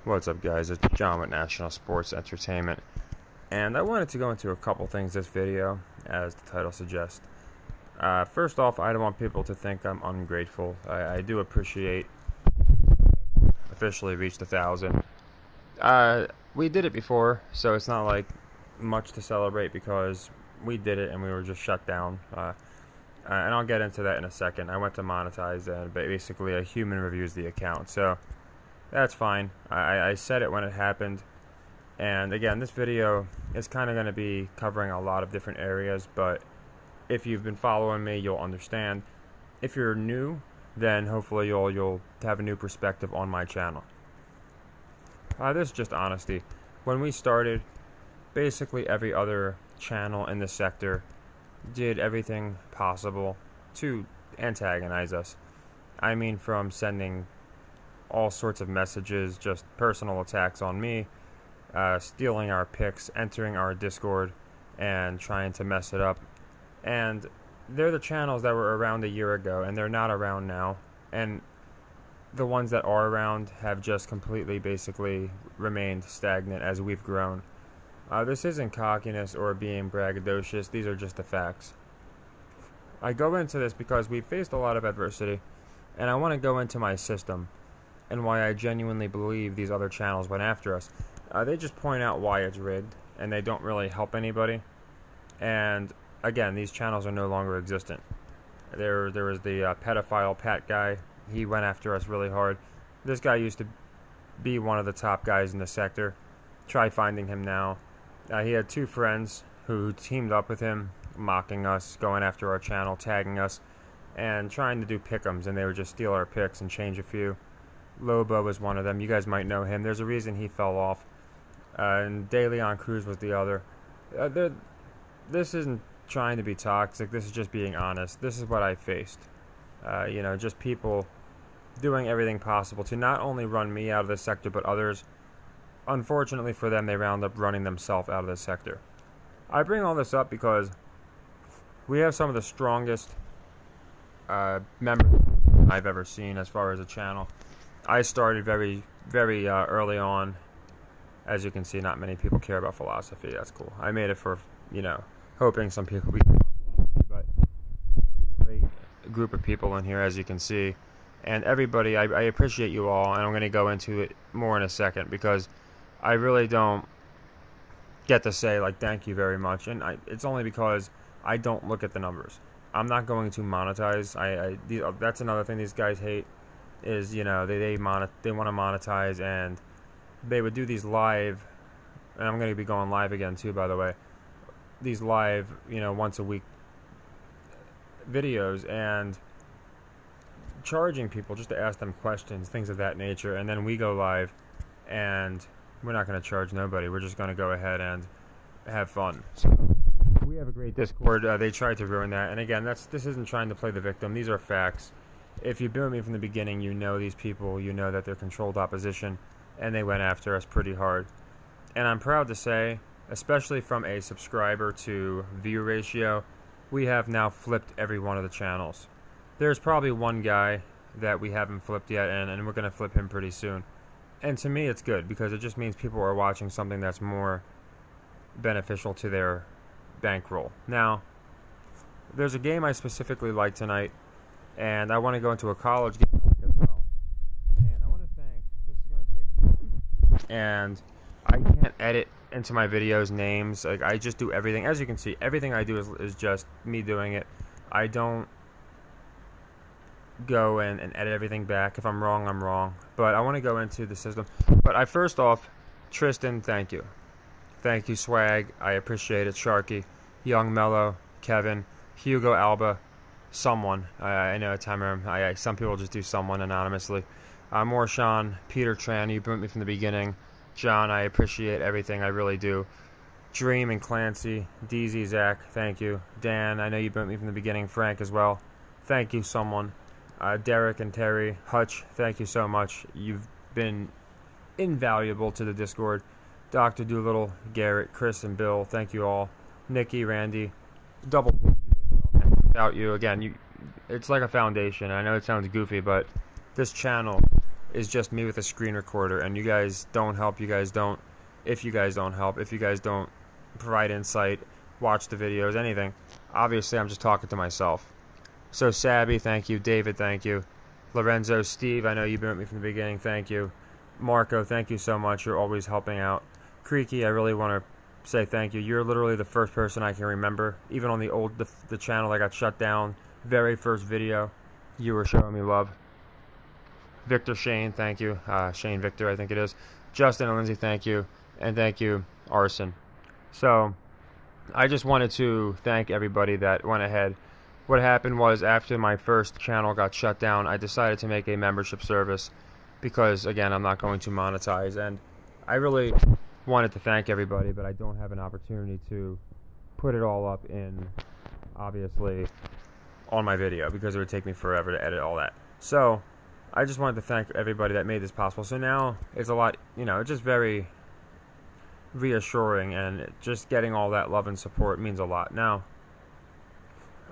What's up, guys? It's John with National Sports Entertainment, and I wanted to go into a couple things this video, as the title suggests. First off, I don't want people to think I'm ungrateful. I do appreciate officially reached 1,000. We did it before, so it's not like much to celebrate because we did it and we were just shut down. And I'll get into that in a second. I went to monetize, and basically a human reviews the account, so that's fine. I said it when it happened. And again, this video is kind of going to be covering a lot of different areas, but if you've been following me, you'll understand. If you're new, then hopefully you'll have a new perspective on my channel. This is just honesty. When we started, basically every other channel in the sector did everything possible to antagonize us. I mean, from sending all sorts of messages, just personal attacks on me, stealing our picks, entering our Discord, and trying to mess it up. And they're the channels that were around a year ago, and they're not around now. And the ones that are around have just completely, basically, remained stagnant as we've grown. This isn't cockiness or being braggadocious. These are just the facts. I go into this because we've faced a lot of adversity, and I want to go into my system and why I genuinely believe these other channels went after us. They just point out why it's rigged, and they don't really help anybody. And again, these channels are no longer existent. There was the pedophile Pat guy. He went after us really hard. This guy used to be one of the top guys in the sector. Try finding him now. He had two friends who teamed up with him, mocking us, going after our channel, tagging us, and trying to do pick'ems, and they would just steal our picks and change a few. Lobo was one of them. You guys might know him. There's a reason he fell off. And De Leon Cruz was the other. This isn't trying to be toxic. This is just being honest. This is what I faced. Just people doing everything possible to not only run me out of the sector, but others. Unfortunately for them, they wound up running themselves out of the sector. I bring all this up because we have some of the strongest members I've ever seen as far as a channel. I started very, very early on. As you can see, not many people care about philosophy. That's cool. I made it for, hoping some people would talk philosophy, but we have a great group of people in here, as you can see. And everybody, I appreciate you all, and I'm going to go into it more in a second because I really don't get to say, thank you very much. And it's only because I don't look at the numbers. I'm not going to monetize. That's another thing these guys hate is, they want to monetize, and they would do these live, and I'm going to be going live again too, by the way, these live, once a week videos, and charging people just to ask them questions, things of that nature, and then we go live, and we're not going to charge nobody. We're just going to go ahead and have fun. So we have a great Discord. They tried to ruin that, and again, this isn't trying to play the victim. These are facts. If you've been with me from the beginning, you know these people. You know that they're controlled opposition, and they went after us pretty hard. And I'm proud to say, especially from a subscriber to view ratio, we have now flipped every one of the channels. There's probably one guy that we haven't flipped yet, and we're going to flip him pretty soon. And to me, it's good because it just means people are watching something that's more beneficial to their bankroll. Now, there's a game I specifically like tonight, and I want to go into a college game as well. And I want to thank, this is going to take a second, and I can't edit into my videos names. I just do everything. As you can see, everything I do is just me doing it. I don't go and edit everything back. If I'm wrong, I'm wrong. But I want to go into the system. But first off, Tristan, thank you. Thank you, Swag. I appreciate it. Sharky, Young Mellow, Kevin, Hugo Alba, someone. I know timer. Some people just do someone anonymously. Morshawn, Peter Tran, you've been with me from the beginning. John, I appreciate everything. I really do. Dream and Clancy, DZ, Zach, thank you. Dan, I know you've been with me from the beginning. Frank as well. Thank you, someone. Derek and Terry, Hutch, thank you so much. You've been invaluable to the Discord. Dr. Doolittle, Garrett, Chris, and Bill, thank you all. Nikki, Randy, Double P, without you, again, it's like a foundation. I know it sounds goofy, but this channel is just me with a screen recorder, and you guys don't help, if you guys don't provide insight, watch the videos, anything, obviously I'm just talking to myself. So Sabby, thank you. David, thank you. Lorenzo, Steve, I know you've been with me from the beginning, thank you. Marco, thank you so much, you're always helping out. Creaky, I really want to say thank you. You're literally the first person I can remember, even on the channel that got shut down, very first video, you were showing me love. Victor Shane, thank you. Shane Victor, I think it is. Justin and Lindsay, thank you. And thank you, Arson. So, I just wanted to thank everybody that went ahead. What happened was, after my first channel got shut down, I decided to make a membership service because, again, I'm not going to monetize. And I really wanted to thank everybody, but I don't have an opportunity to put it all up in, obviously, on my video because it would take me forever to edit all that. So, I just wanted to thank everybody that made this possible. So now it's a lot, it's just very reassuring, and just getting all that love and support means a lot. Now,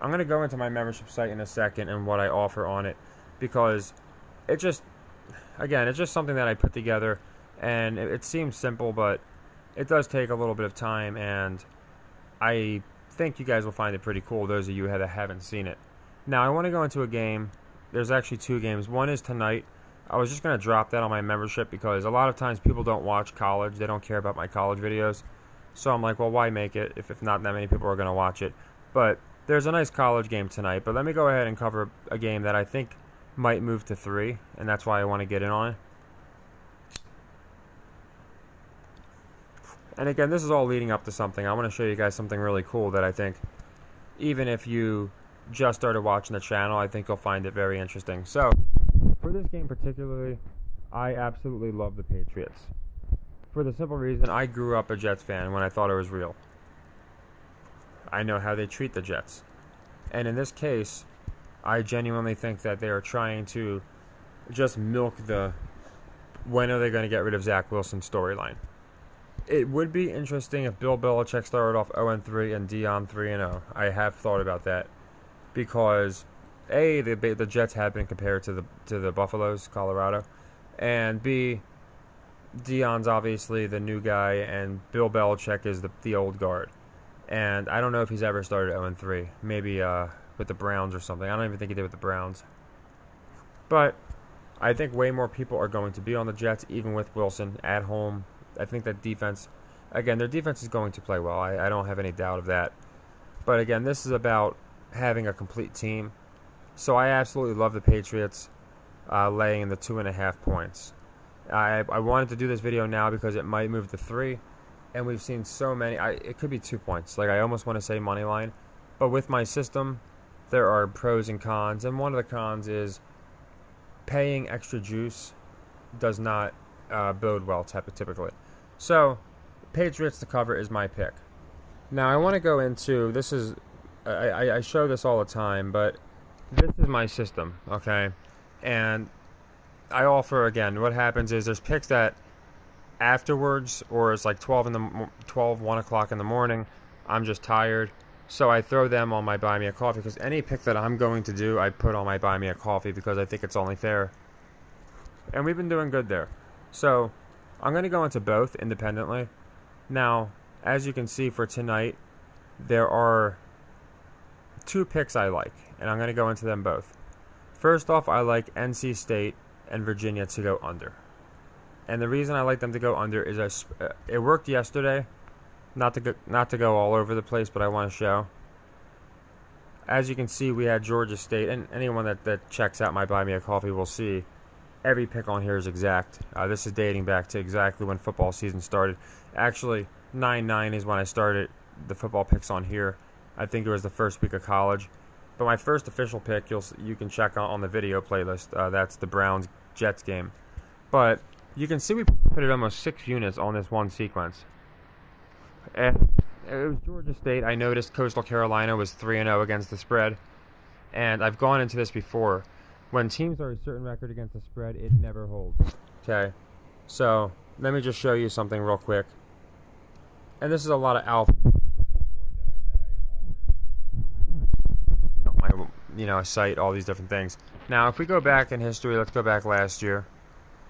I'm going to go into my membership site in a second and what I offer on it, because it's just something that I put together, and it seems simple, but it does take a little bit of time, and I think you guys will find it pretty cool, those of you that haven't seen it. Now, I want to go into a game. There's actually two games. One is tonight. I was just going to drop that on my membership because a lot of times people don't watch college. They don't care about my college videos. So I'm like, well, why make it if not that many people are going to watch it? But there's a nice college game tonight. But let me go ahead and cover a game that I think might move to 3, and that's why I want to get in on it. And again, this is all leading up to something. I want to show you guys something really cool that I think, even if you just started watching the channel, I think you'll find it very interesting. So, for this game particularly, I absolutely love the Patriots. For the simple reason, I grew up a Jets fan when I thought it was real. I know how they treat the Jets. And in this case, I genuinely think that they are trying to just milk the when are they going to get rid of Zach Wilson storyline. It would be interesting if Bill Belichick started off 0-3 and Dion 3-0. I have thought about that. Because A, the Jets have been compared to the Buffaloes, Colorado, and B, Dion's obviously the new guy, and Bill Belichick is the old guard. And I don't know if he's ever started 0-3, maybe with the Browns or something. I don't even think he did with the Browns. But I think way more people are going to be on the Jets, even with Wilson at home. I think that defense, again, their defense is going to play well. I don't have any doubt of that. But again, this is about having a complete team. So I absolutely love the Patriots laying in the 2.5 points. I wanted to do this video now because it might move to 3, and we've seen so many. It could be 2 points. Like, I almost want to say money line, but with my system, there are pros and cons, and one of the cons is paying extra juice does not bode well typically. So, Patriots to cover is my pick. Now, I want to go into, this is, I show this all the time, but this is my system, okay? And I offer, again, what happens is there's picks that afterwards, or it's like 1 o'clock in the morning, I'm just tired, so I throw them on my Buy Me a Coffee, because any pick that I'm going to do, I put on my Buy Me a Coffee, because I think it's only fair. And we've been doing good there. So, I'm going to go into both independently. Now, as you can see for tonight, there are 2 picks I like, and I'm going to go into them both. First off, I like NC State and Virginia to go under. And the reason I like them to go under is it worked yesterday. Not to go all over the place, but I want to show. As you can see, we had Georgia State, and anyone that checks out my Buy Me a Coffee will see every pick on here is exact. This is dating back to exactly when football season started. Actually, 9/9 is when I started the football picks on here. I think it was the first week of college. But my first official pick, you can check out on the video playlist. That's the Browns-Jets game. But you can see we put it almost 6 units on this one sequence. And it was Georgia State. I noticed Coastal Carolina was 3-0 against the spread. And I've gone into this before. When teams are a certain record against the spread, it never holds. Okay? So, let me just show you something real quick. And this is a lot of alpha. Site, all these different things. Now, if we go back in history, let's go back last year.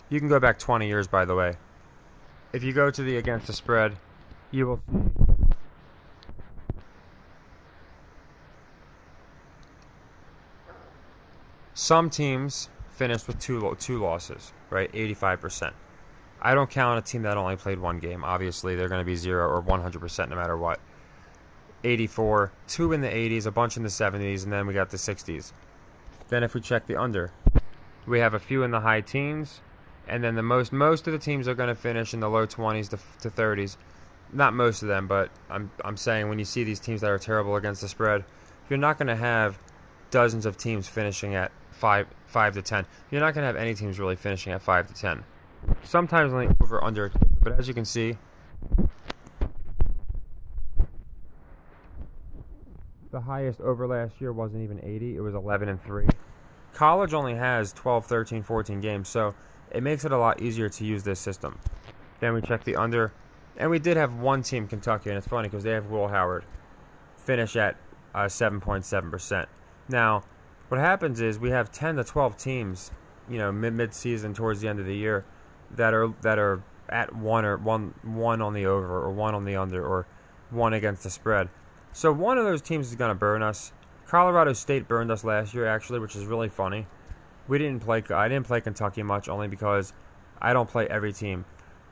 You can go back 20 years, by the way. If you go to the against the spread, you will see some teams finished with two losses, right? 85%. I don't count a team that only played one game. Obviously, they're going to be 0 or 100% no matter what. 84, 2 in the 80s, a bunch in the 70s, and then we got the 60s. Then if we check the under, we have a few in the high teens, and then most of the teams are going to finish in the low 20s to 30s. Not most of them, but I'm saying when you see these teams that are terrible against the spread, you're not going to have dozens of teams finishing at 5 to 10. You're not going to have any teams really finishing at 5 to 10. Sometimes only over under, but as you can see, the highest over last year wasn't even 80. It was 11 and 3. College only has 12, 13, 14 games, so it makes it a lot easier to use this system. Then we check the under, and we did have one team, Kentucky, and it's funny because they have Will Howard, finish at 7.7%. Now, what happens is we have 10 to 12 teams, mid-season towards the end of the year, that are at one on the over or one on the under or one against the spread. So one of those teams is going to burn us. Colorado State burned us last year, actually, which is really funny. I didn't play Kentucky much, only because I don't play every team.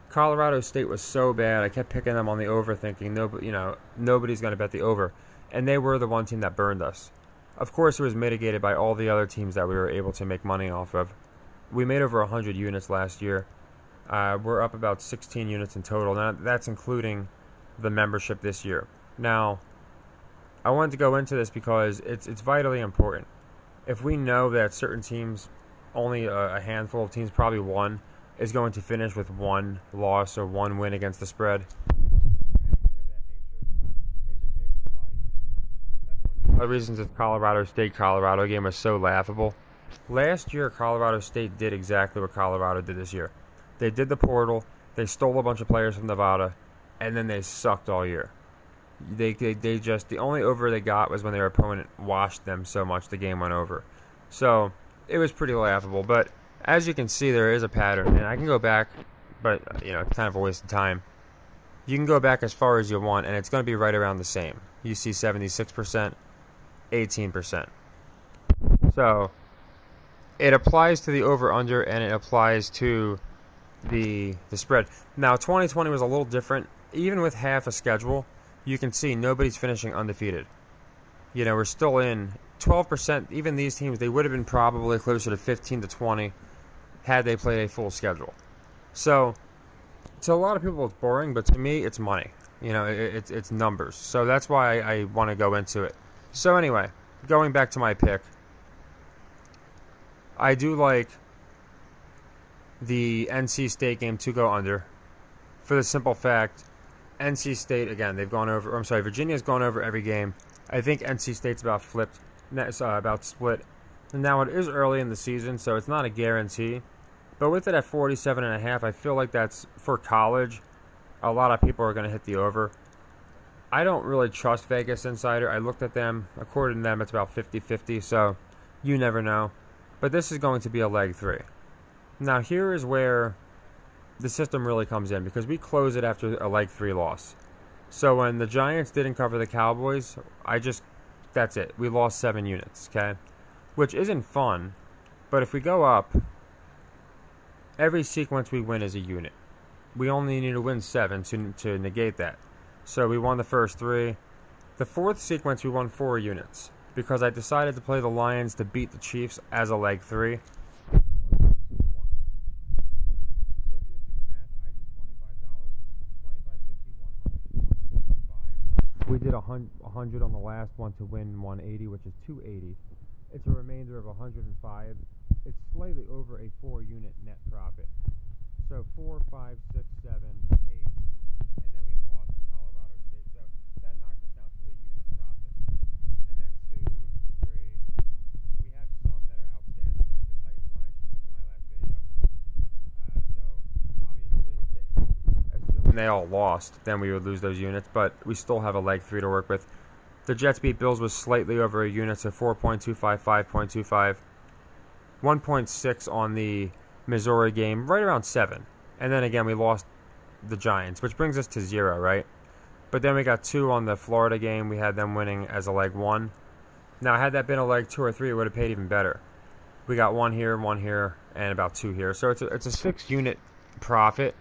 Colorado State was so bad, I kept picking them on the over, thinking nobody's going to bet the over, and they were the one team that burned us. Of course, it was mitigated by all the other teams that we were able to make money off of. We made over 100 units last year. We're up about 16 units in total. Now, that's including the membership this year. Now, I wanted to go into this because it's vitally important. If we know that certain teams, only a handful of teams, probably one, is going to finish with one loss or one win against the spread, it just makes it a lot easier. That's one of the reasons the Colorado State-Colorado game was so laughable. Last year, Colorado State did exactly what Colorado did this year. They did the portal, they stole a bunch of players from Nevada, and then they sucked all year. They just, the only over they got was when their opponent washed them so much the game went over. So it was pretty laughable. But as you can see, there is a pattern, and I can go back, but it's kind of a waste of time. You can go back as far as you want, and it's going to be right around the same. You see 76%, 18%. So it applies to the over-under, and it applies to the spread. Now, 2020 was a little different. Even with half a schedule, you can see nobody's finishing undefeated. We're still in 12%. Even these teams, they would have been probably closer to 15 to 20 had they played a full schedule. So, to a lot of people, it's boring, but to me, it's money. It's numbers. So that's why I want to go into it. So anyway, going back to my pick, I do like the NC State game to go under, for the simple fact, NC State, again, Virginia's gone over every game. I think NC State's about split. And now it is early in the season, so it's not a guarantee. But with it at 47.5, I feel like that's, for college, a lot of people are going to hit the over. I don't really trust Vegas Insider. I looked at them. According to them, it's about 50-50, so you never know. But this is going to be a leg 3. Now, here is where the system really comes in, because we close it after a leg 3 loss. So when the Giants didn't cover the Cowboys, that's it. We lost 7 units, okay? Which isn't fun, but if we go up, every sequence we win is a unit. We only need to win 7 to negate that. So we won the first 3. The 4th sequence, we won 4 units, because I decided to play the Lions to beat the Chiefs as a leg 3. We did 100 on the last one to win 180, which is 280. It's a remainder of 105. It's slightly over a 4-unit net profit. So 4, 5, 6, 7, 8, and then we lost to Colorado State. So that knocked us down to a unit profit. And then 2, 3, we have some that are outstanding, like the Titans one I just picked in my last video. So obviously, assuming they all lost, then we would lose those units, but we still have a leg 3 to work with. The Jets beat Bills was slightly over a unit, so 4.25, 5.25. 1.6 on the Missouri game right around 7. And then again, we lost the Giants, which brings us to 0, right? But then we got 2 on the Florida game. We had them winning as a leg 1. Now, had that been a leg 2 or 3, it would have paid even better. We got 1 here, and about 2 here. So it's a 6-unit profit.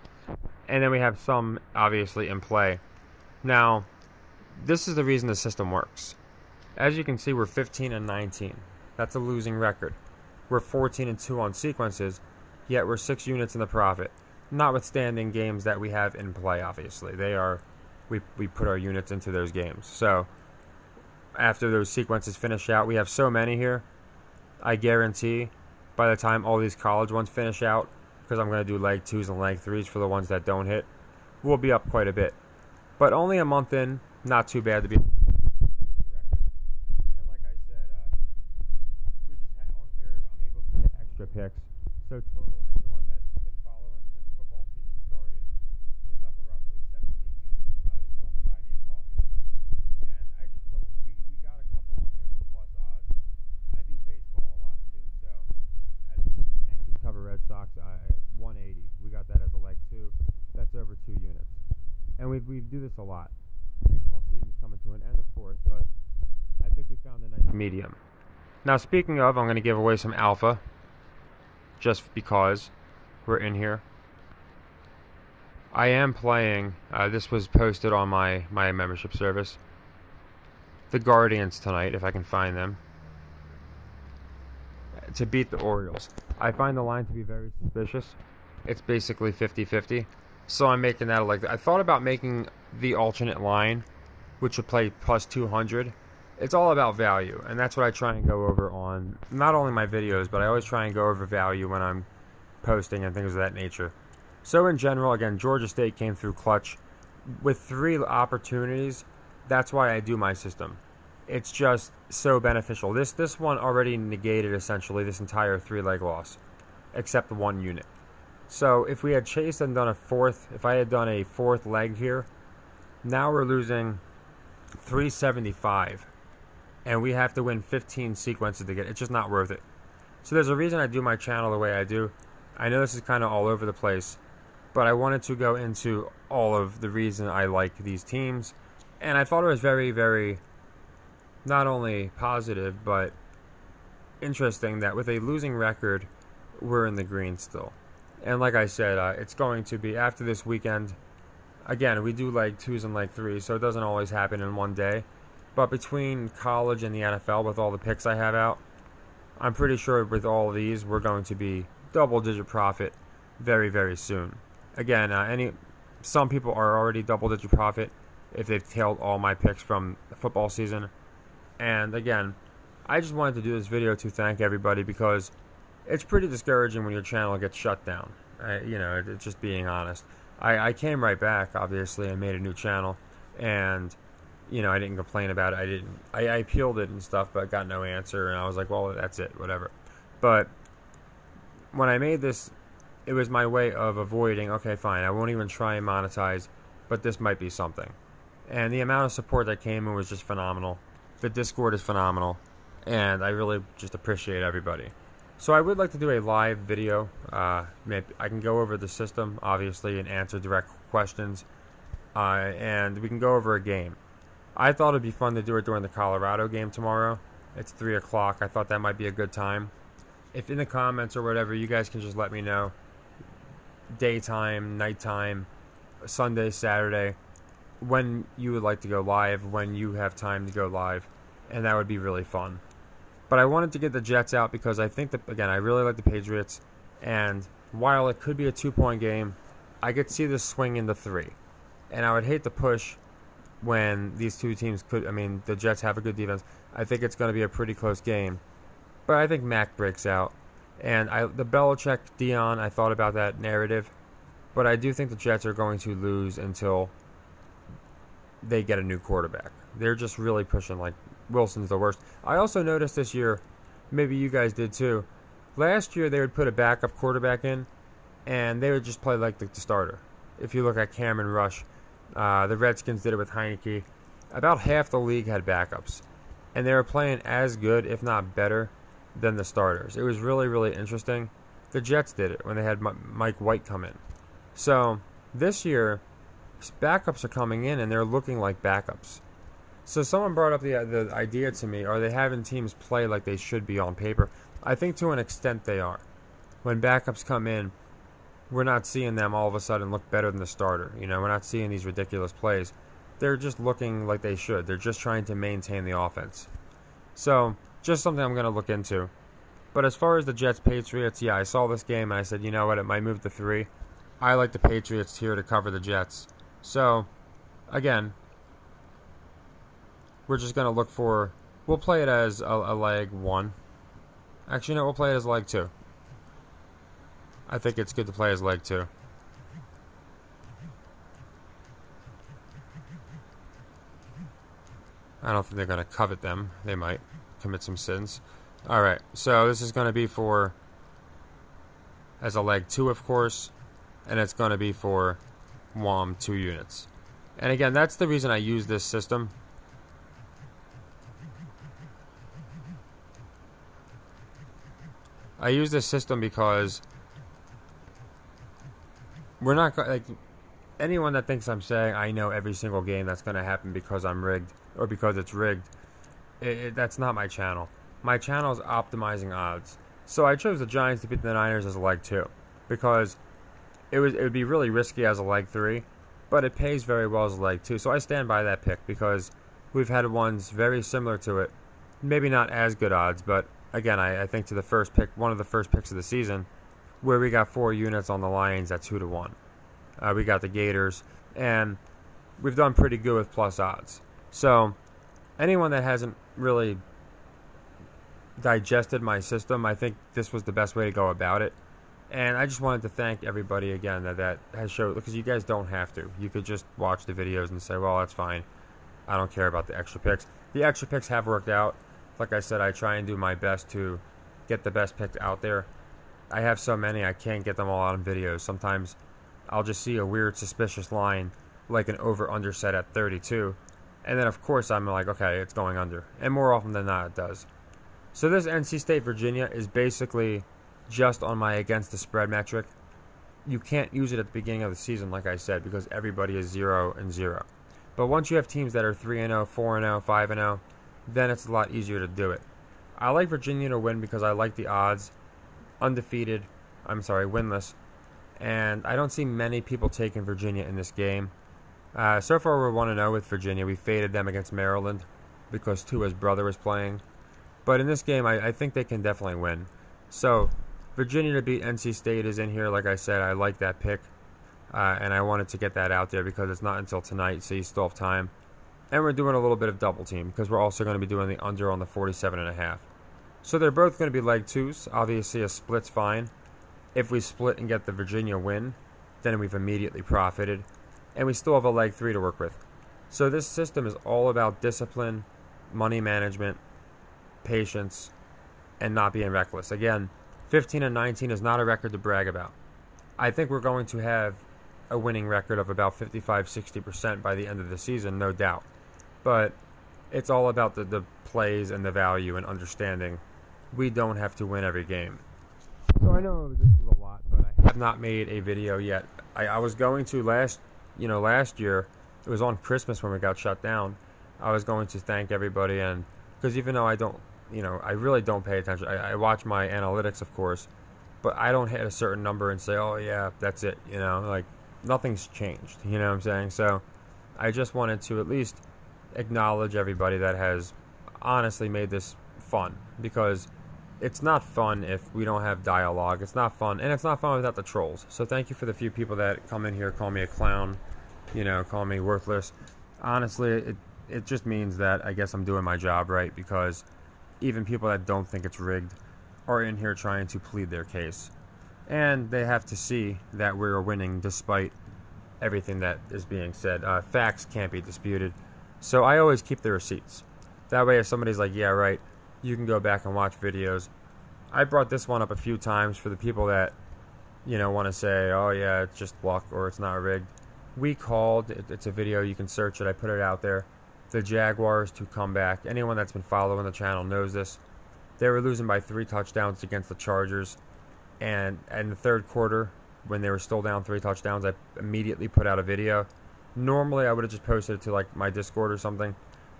And then we have some, obviously, in play. Now, this is the reason the system works. As you can see, we're 15-19. That's a losing record. We're 14-2 on sequences, yet we're 6 units in the profit. Notwithstanding games that we have in play, obviously. We put our units into those games. So, after those sequences finish out, we have so many here. I guarantee by the time all these college ones finish out, because I'm going to do leg 2s and leg 3s for the ones that don't hit, we'll be up quite a bit. But only a month in, not too bad to be. And like I said, we just had on here, I'm able to get extra picks. So total, anyone that's been following since football season started is up roughly 17 units. This is on the Buy Me a Coffee. And I just put, we got a couple on here for plus odds. I do baseball a lot too. So as you can see, Yankees cover Red Sox, 180. We got that as a leg 2. That's over 2 units. And we do this a lot. Baseball season's coming to an end, of course, but I think we found a nice medium. Now, speaking of, I'm going to give away some alpha, just because we're in here. I am playing, this was posted on my membership service, the Guardians tonight, if I can find them, to beat the Orioles. I find the line to be very suspicious. It's basically 50-50. So I'm making that like I thought about making the alternate line, which would play plus 200. It's all about value, and that's what I try and go over on not only my videos, but I always try and go over value when I'm posting and things of that nature. So in general, again, Georgia State came through clutch with 3 opportunities. That's why I do my system. It's just so beneficial. This one already negated essentially this entire 3-leg loss, except the 1 unit. So if we had chased and done if I had done a 4th leg here, now we're losing 375, and we have to win 15 sequences to get it. It's just not worth it. So there's a reason I do my channel the way I do. I know this is kind of all over the place, but I wanted to go into all of the reason I like these teams, and I thought it was very, very not only positive, but interesting that with a losing record, we're in the green still. And like I said, it's going to be after this weekend. Again, we do leg 2s and leg 3s, so it doesn't always happen in one day. But between college and the NFL, with all the picks I have out, I'm pretty sure with all of these, we're going to be double-digit profit very, very soon. Again, some people are already double-digit profit if they've tailed all my picks from the football season. And again, I just wanted to do this video to thank everybody because it's pretty discouraging when your channel gets shut down. It's just being honest. I came right back, obviously, and made a new channel, and I didn't complain about it. I appealed it and stuff, but got no answer, and I was like, well, that's it, whatever. But when I made this, it was my way of avoiding, okay, fine, I won't even try and monetize, but this might be something. And the amount of support that came in was just phenomenal. The Discord is phenomenal, and I really just appreciate everybody. So I would like to do a live video. Maybe I can go over the system, obviously, and answer direct questions. And we can go over a game. I thought it'd be fun to do it during the Colorado game tomorrow. It's 3 o'clock. I thought that might be a good time. If in the comments or whatever, you guys can just let me know. Daytime, nighttime, Sunday, Saturday, when you would like to go live, when you have time to go live. And that would be really fun. But I wanted to get the Jets out because I think that, again, I really like the Patriots. And while it could be a 2-point game, I could see this swing into 3. And I would hate to push when these two teams the Jets have a good defense. I think it's going to be a pretty close game. But I think Mac breaks out. And the Belichick, Dion, I thought about that narrative. But I do think the Jets are going to lose until they get a new quarterback. They're just really pushing like Wilson's the worst. I also noticed this year, maybe you guys did too, last year they would put a backup quarterback in, and they would just play like the starter. If you look at Cameron Rush, the Redskins did it with Heineke. About half the league had backups, and they were playing as good, if not better, than the starters. It was really, really interesting. The Jets did it when they had Mike White come in. So this year, backups are coming in and they're looking like backups. So someone brought up the idea to me, are they having teams play like they should be on paper? I think to an extent they are. When backups come in, we're not seeing them all of a sudden look better than the starter. You know, we're not seeing these ridiculous plays. They're just looking like they should. They're just trying to maintain the offense. So, just something I'm going to look into. But as far as the Jets-Patriots, yeah, I saw this game and I said, you know what, it might move to 3. I like the Patriots here to cover the Jets. So, again, we're just going to look for... We'll play it as a leg 1. Actually, no, we'll play it as leg 2. I think it's good to play as leg 2. I don't think they're going to covet them. They might commit some sins. Alright, so this is going to be for... as a leg 2, of course. And it's going to be for WOM 2 units. And again, that's the reason I use this system. I use this system because we're not like anyone that thinks I'm saying I know every single game that's going to happen because I'm rigged or because it's rigged. That's not my channel. My channel is optimizing odds. So I chose the Giants to beat the Niners as a leg 2 because it would be really risky as a leg 3, but it pays very well as a leg 2. So I stand by that pick because we've had ones very similar to it. Maybe not as good odds, but again, I think to the first pick, one of the first picks of the season, where we got 4 units on the Lions at 2-1. We got the Gators, and we've done pretty good with plus odds. So anyone that hasn't really digested my system, I think this was the best way to go about it. And I just wanted to thank everybody again that has showed, because you guys don't have to. You could just watch the videos and say, well, that's fine. I don't care about the extra picks. The extra picks have worked out. Like I said, I try and do my best to get the best picks out there. I have so many, I can't get them all out in videos. Sometimes I'll just see a weird, suspicious line, like an over-under set at 32. And then, of course, I'm like, okay, it's going under. And more often than not, it does. So this NC State-Virginia is basically just on my against the spread metric. You can't use it at the beginning of the season, like I said, because everybody is 0-0. But once you have teams that are 3-0, 4-0, 5-0, then it's a lot easier to do it. I like Virginia to win because I like the odds. Winless. And I don't see many people taking Virginia in this game. So far we're 1-0 with Virginia. We faded them against Maryland because Tua's brother was playing. But in this game, I think they can definitely win. So Virginia to beat NC State is in here. Like I said, I like that pick. And I wanted to get that out there because it's not until tonight, so you still have time. And we're doing a little bit of double team because we're also going to be doing the under on the 47.5. So they're both going to be leg 2s. Obviously, a split's fine. If we split and get the Virginia win, then we've immediately profited. And we still have a leg 3 to work with. So this system is all about discipline, money management, patience, and not being reckless. Again, 15-19 is not a record to brag about. I think we're going to have a winning record of about 55-60% by the end of the season, no doubt. But it's all about the plays and the value and understanding. We don't have to win every game. So I know this is a lot, but I have not made a video yet. I was going to last year. It was on Christmas when we got shut down. I was going to thank everybody, and because even though I really don't pay attention. I watch my analytics, of course, but I don't hit a certain number and say, oh yeah, that's it. Like nothing's changed. You know what I'm saying? So I just wanted to at least acknowledge everybody that has honestly made this fun, because it's not fun if we don't have dialogue. It's not fun, and it's not fun without the trolls. So thank you for the few people that come in here, call me a clown, call me worthless. Honestly, it just means that I guess I'm doing my job right, because even people that don't think it's rigged are in here trying to plead their case. And they have to see that we're winning despite everything that is being said. Facts can't be disputed. So I always keep the receipts. That way if somebody's like, yeah, right, you can go back and watch videos. I brought this one up a few times for the people that, want to say, oh yeah, it's just luck or it's not rigged. We called, it's a video, you can search it, I put it out there. The Jaguars to come back. Anyone that's been following the channel knows this. They were losing by 3 touchdowns against the Chargers. And in the third quarter, when they were still down 3 touchdowns, I immediately put out a video. Normally, I would have just posted it to like my Discord or something,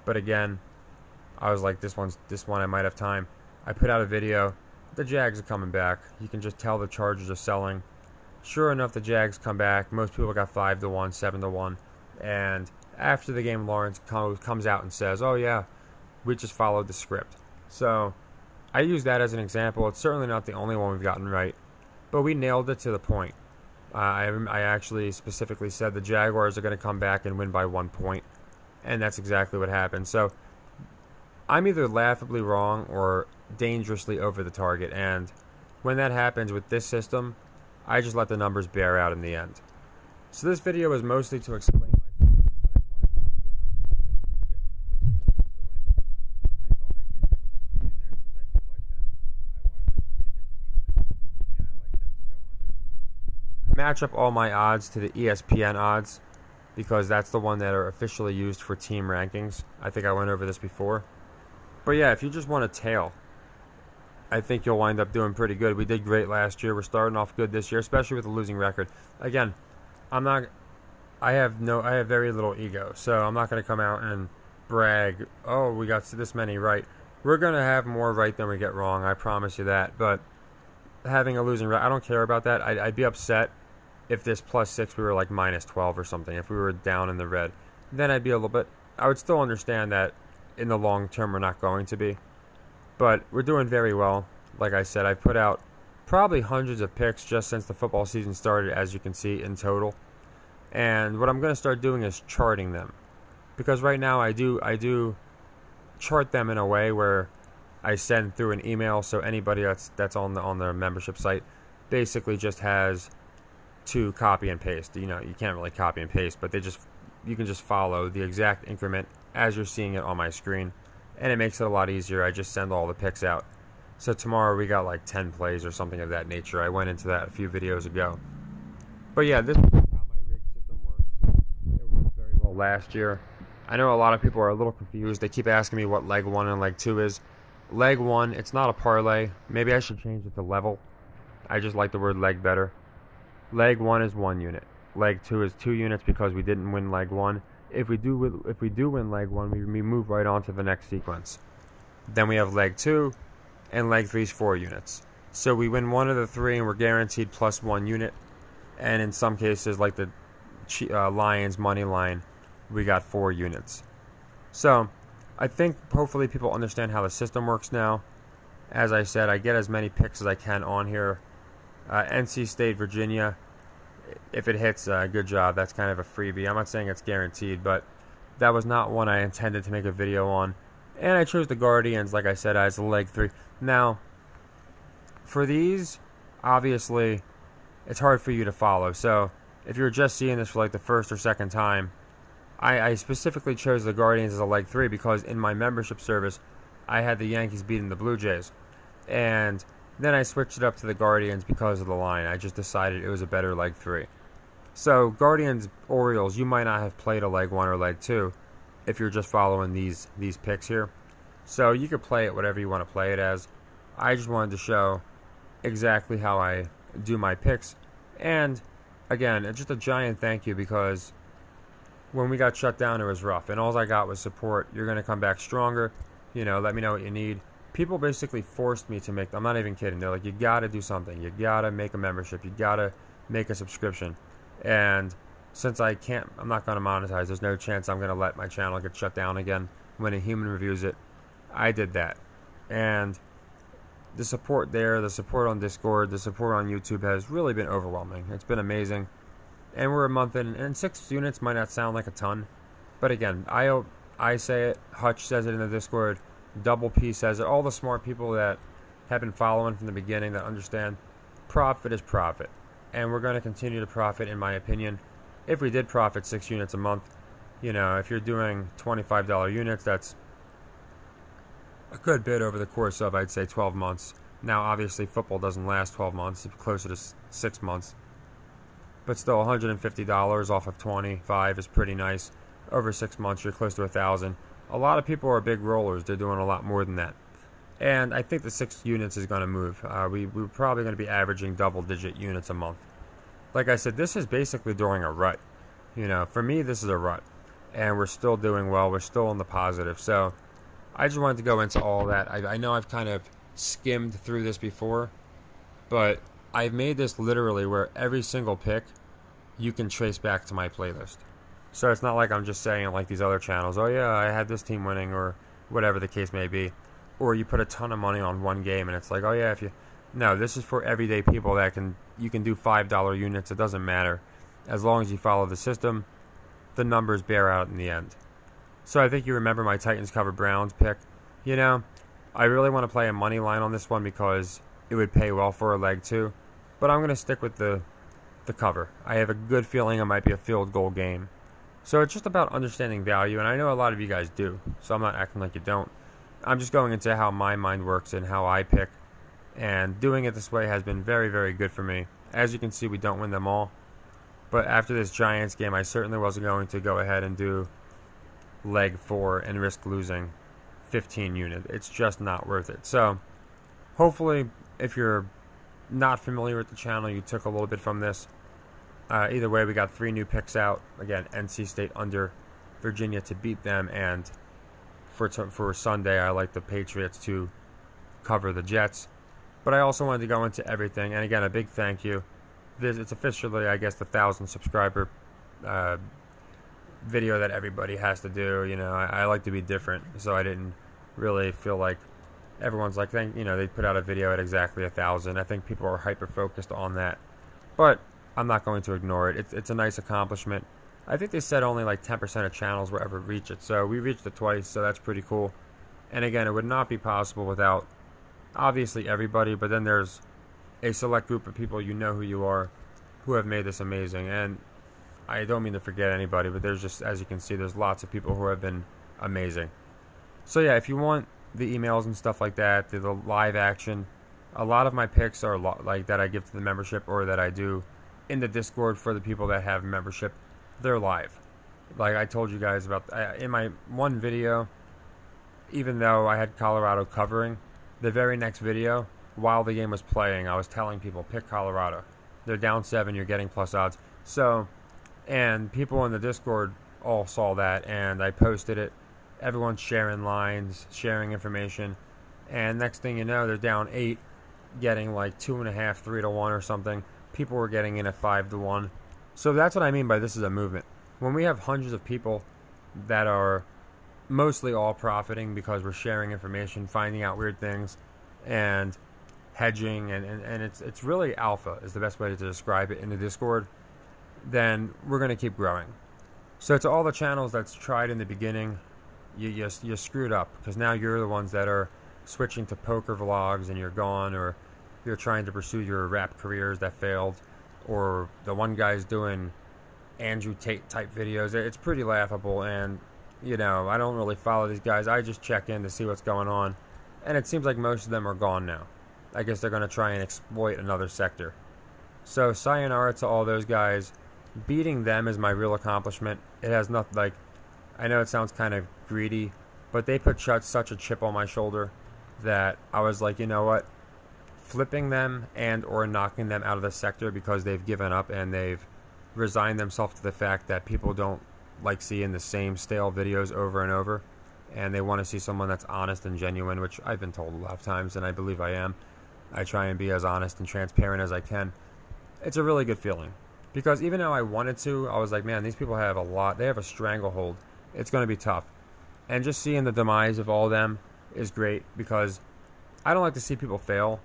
but again, I was like, this one I might have time. I put out a video. The Jags are coming back. You can just tell the Chargers are selling. Sure enough, the Jags come back. Most people got 5-1, 7-1, and after the game, Lawrence comes out and says, "Oh yeah, we just followed the script." So I use that as an example. It's certainly not the only one we've gotten right, but we nailed it to the point. I actually specifically said the Jaguars are going to come back and win by 1 point, and that's exactly what happened. So I'm either laughably wrong or dangerously over the target, and when that happens with this system, I just let the numbers bear out in the end. So this video was mostly to explain myself, but I wanted to get my opinion in for the Patriots to win. I thought I'd get NC State in there since I do like them. I like Virginia to beat them, and I like them to go under. I match up all my odds to the ESPN odds because that's the one that are officially used for team rankings. I think I went over this before. But yeah, if you just want to tail, I think you'll wind up doing pretty good. We did great last year. We're starting off good this year, especially with a losing record. Again, I have very little ego, so I'm not going to come out and brag, "Oh, we got this many right." We're going to have more right than we get wrong, I promise you that. But having a losing record, I don't care about that. I'd be upset if this +6 we were like -12 or something. If we were down in the red, then I'd be a little bit. I would still understand that in the long term we're not going to be. But we're doing very well. Like I said, I've put out probably hundreds of picks just since the football season started, as you can see, in total. And what I'm going to start doing is charting them. Because right now I do chart them in a way where I send through an email, so anybody that's on the membership site basically just has to copy and paste. You know, you can't really copy and paste, but you can just follow the exact increment as you're seeing it on my screen, and it makes it a lot easier. I just send all the picks out. So tomorrow we got like 10 plays or something of that nature. I went into that a few videos ago. But yeah, this is how my rig system works. It worked very well last year. I know a lot of people are a little confused. They keep asking me what leg 1 and leg 2 is. Leg 1, it's not a parlay. Maybe I should change it to level. I just like the word leg better. Leg 1 is 1 unit. Leg 2 is 2 units because we didn't win leg 1. If we do win leg 1, we move right on to the next sequence. Then we have leg 2, and leg 3 is 4 units. So we win one of the 3, and we're guaranteed +1 unit. And in some cases, like the Lions money line, we got 4 units. So I think hopefully people understand how the system works now. As I said, I get as many picks as I can on here. NC State, Virginia. If it hits, good job. That's kind of a freebie. I'm not saying it's guaranteed, but that was not one I intended to make a video on. And I chose the Guardians, like I said, as leg 3. Now, for these, obviously, it's hard for you to follow. So, if you're just seeing this for like the first or second time, I specifically chose the Guardians as a leg 3 because in my membership service, I had the Yankees beating the Blue Jays. And then I switched it up to the Guardians because of the line. I just decided it was a better leg 3. So, Guardians, Orioles, you might not have played a leg 1 or leg 2 if you're just following these picks here. So, you could play it whatever you want to play it as. I just wanted to show exactly how I do my picks. And, again, it's just a giant thank you because when we got shut down, it was rough. And all I got was support. You're going to come back stronger. You know, let me know what you need. People basically forced me to make, I'm not even kidding, they're like, you gotta do something, you gotta make a membership, you gotta make a subscription. And since I'm not gonna monetize, there's no chance I'm gonna let my channel get shut down again when a human reviews it. I did that. And the support there, the support on Discord, the support on YouTube has really been overwhelming. It's been amazing. And we're a month in, and 6 units might not sound like a ton, but again, I say it, Hutch says it in the Discord, Double P says it, all the smart people that have been following from the beginning that understand profit is profit. And we're going to continue to profit, in my opinion. If we did profit 6 units a month, you know, if you're doing $25 units, that's a good bit over the course of, I'd say, 12 months. Now, obviously, football doesn't last 12 months, it's closer to 6 months. But still, $150 off of 25 is pretty nice. Over 6 months, you're close to $1,000. A lot of people are big rollers. They're doing a lot more than that. And I think the 6 units is going to move. We're probably going to be averaging double-digit units a month. Like I said, this is basically during a rut. You know, for me, this is a rut. And we're still doing well. We're still in the positive. So I just wanted to go into all that. I know I've kind of skimmed through this before, but I've made this literally where every single pick you can trace back to my playlist. So it's not like I'm just saying like these other channels, oh yeah, I had this team winning or whatever the case may be. Or you put a ton of money on one game and it's like, oh yeah, if you... No, this is for everyday people that you can do $5 units. It doesn't matter. As long as you follow the system, the numbers bear out in the end. So I think you remember my Titans cover Browns pick. You know, I really want to play a money line on this one because it would pay well for a leg too. But I'm going to stick with the cover. I have a good feeling it might be a field goal game. So it's just about understanding value, and I know a lot of you guys do, so I'm not acting like you don't. I'm just going into how my mind works and how I pick, and doing it this way has been very, very good for me. As you can see, we don't win them all, but after this Giants game, I certainly wasn't going to go ahead and do leg 4 and risk losing 15 units. It's just not worth it. So hopefully, if you're not familiar with the channel, you took a little bit from this. Either way, we got 3 new picks out. Again, NC State under Virginia to beat them, and for Sunday, I like the Patriots to cover the Jets. But I also wanted to go into everything, and again, a big thank you. It's officially, I guess, the 1,000 subscriber video that everybody has to do. You know, I like to be different, so I didn't really feel like everyone's like, they put out a video at exactly 1,000. I think people are hyper focused on that, but I'm not going to ignore it. It's a nice accomplishment. I think they said only like 10% of channels will ever reach it, so we reached it twice, so that's pretty cool. And again, it would not be possible without obviously everybody, but then there's a select group of people, you know who you are, who have made this amazing. And I don't mean to forget anybody, but there's just, as you can see, there's lots of people who have been amazing. So yeah, if you want the emails and stuff like that, the live action, a lot of my picks are like that I give to the membership or that I do in the Discord for the people that have membership. They're live. Like I told you guys about in my one video, even though I had Colorado covering, the very next video, while the game was playing, I was telling people, pick Colorado. They're down 7, you're getting plus odds. So, and people in the Discord all saw that, and I posted it. Everyone's sharing lines, sharing information, and next thing you know, they're down 8, getting like 2.5, 3 to 1 or something. People were getting in at 5 to 1. So that's what I mean by this is a movement. When we have hundreds of people that are mostly all profiting because we're sharing information, finding out weird things, and hedging, and it's really alpha is the best way to describe it in the Discord, then we're going to keep growing. So to all the channels that's tried in the beginning, you screwed up, because now you're the ones that are switching to poker vlogs and you're gone, or you're trying to pursue your rap careers that failed, or the one guy's doing Andrew Tate type videos. It's pretty laughable, and I don't really follow these guys. I just check in to see what's going on, and it seems like most of them are gone now. I guess they're going to try and exploit another sector. So sayonara to all those guys. Beating them is my real accomplishment. It has nothing, like, I know it sounds kind of greedy, but they put such a chip on my shoulder that I was like, you know what? Flipping them and or knocking them out of the sector because they've given up and they've resigned themselves to the fact that people don't like seeing the same stale videos over and over, and they want to see someone that's honest and genuine, which I've been told a lot of times, and I believe I am. I try and be as honest and transparent as I can. It's a really good feeling, because even though I wanted to, I was like, man, these people have they have a stranglehold. It's going to be tough. And just seeing the demise of all of them is great, because I don't like to see people fail,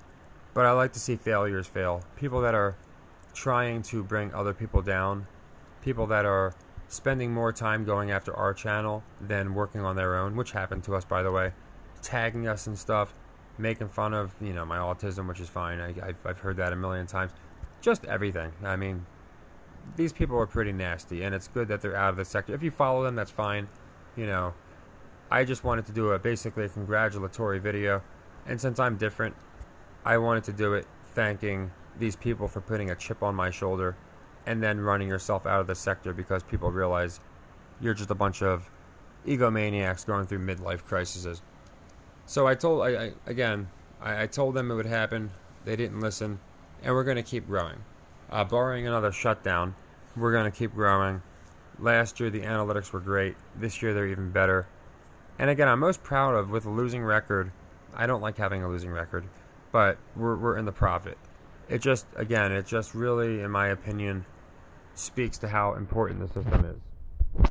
but I like to see failures fail. People that are trying to bring other people down, people that are spending more time going after our channel than working on their own, which happened to us, by the way, tagging us and stuff, making fun of, my autism, which is fine. I've heard that a million times. Just everything. I mean, these people are pretty nasty, and it's good that they're out of the sector. If you follow them, that's fine. I just wanted to do basically a congratulatory video, and since I'm different, I wanted to do it thanking these people for putting a chip on my shoulder and then running yourself out of the sector because people realize you're just a bunch of egomaniacs going through midlife crises. So I told them it would happen. They didn't listen, and we're going to keep growing. Barring another shutdown, we're going to keep growing. Last year the analytics were great. This year they're even better. And again, I'm most proud of with a losing record. I don't like having a losing record, but we're in the profit. It just really, in my opinion, speaks to how important the system is.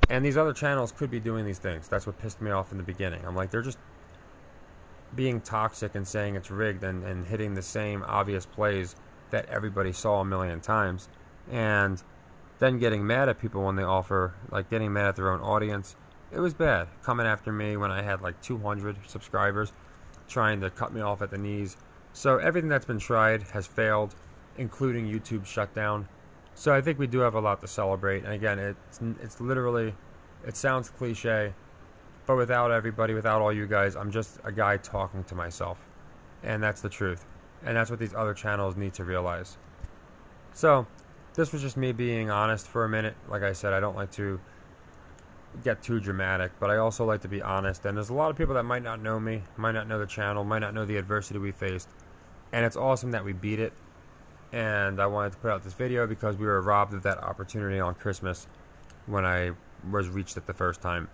And these other channels could be doing these things. That's what pissed me off in the beginning. I'm like, they're just being toxic and saying it's rigged and hitting the same obvious plays that everybody saw a million times. And then getting mad at people when they offer, like getting mad at their own audience. It was bad. Coming after me when I had like 200 subscribers, trying to cut me off at the knees. So everything that's been tried has failed, including YouTube's shutdown. So I think we do have a lot to celebrate. And again, it's literally, it sounds cliche, but without everybody, without all you guys, I'm just a guy talking to myself. And that's the truth. And that's what these other channels need to realize. So this was just me being honest for a minute. Like I said, I don't like to get too dramatic, but I also like to be honest. And there's a lot of people that might not know me, might not know the channel, might not know the adversity we faced. And it's awesome that we beat it. And I wanted to put out this video because we were robbed of that opportunity on Christmas when I was reached it the first time.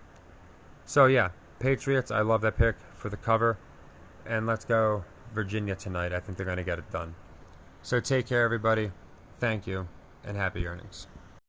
So yeah, Patriots, I love that pick for the cover. And let's go Virginia tonight. I think they're going to get it done. So take care, everybody. Thank you, and happy earnings.